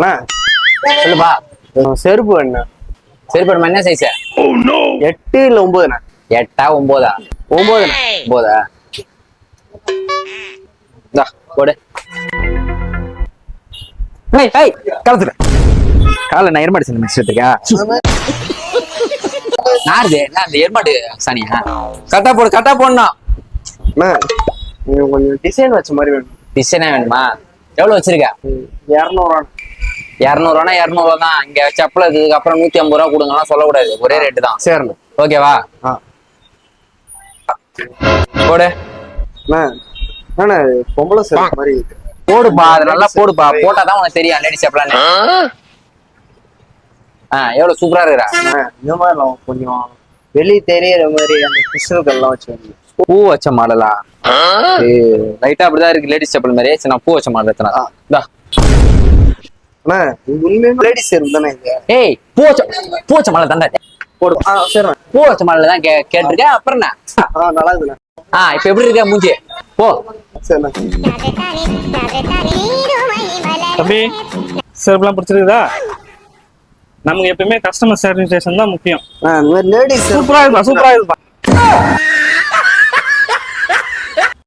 அண்ணா சொல்லுப்பா. செருப்பு வேணுண்ணா. செருப்பு என்ன சைஸ்? 8 இல்ல 9ண்ணா. 8 9 9ண்ணா. 9 இந்தா போடு. கலத்துட்டேன் கால நான் எருமாடு சேர்ந்து மிஸ்டேக்கா நாருது என்ன அந்த எருமாடு சாணியா? கரெக்டா போடு, கரெக்டா போடணும். அண்ணா நீங்க கொஞ்சம் டிசைன் வச்ச மாதிரி வேணும். டிசைனா வேணுமா? எவ்வளவு வச்சிருக்க? 200 200 200 தான். இங்க செப்பல் இதுக்கு அப்புறம் 150 ரூபா கொடுங்கலாம் சொல்லக்கூடாது, ஒரே ரேட்டு தான். சரிண்ணா. ஓகேவா? போடு. அண்ணா பொம்பளை செருப்பு மாதிரி போடுப்பா, அது நல்லா போடுப்பா, போட்டாதான் உனக்கு தெரியும் லேடி செப்பலான்னு. எவ்வளவு சூப்பரா இருக்கிறா. இந்த மாதிரி கொஞ்சம் வெளியே தெரியற மாதிரி அந்த கிறிஸ்டல்கள்லாம் வச்சு பூ வச்ச மாடலா? லைட்டா அப்படிதான் இருக்கு லேடிஸ் செப்பல் மாதிரி. சரி நான் பூ வச்ச மாடல் எத்தனா? அண்ணா உண்மையுமே லேடிஸ் செருப்பு தானே இது? ஏய் பூ வச்ச மாடல் தான்டா போடு. சரிண்ணா. பூ வச்ச மாடல் தான் கேட்டிருக்கேன். அப்புறம் என்ன? நல்லா இருக்குண்ணா. இப்ப எப்படி இருக்க மூஞ்சி? போ. சரிண்ணா. தம்பி செருப்புலாம் பிடிச்சிருக்குதா? நமக்கு எப்பயுமே கஸ்டமர் சாட்டிஸ்ஃபேக்ஷன் தான் முக்கியம். இந்த மாதிரி லேடிஸ் சூப்பரா இருப்பா, சூப்பரா இருப்பா.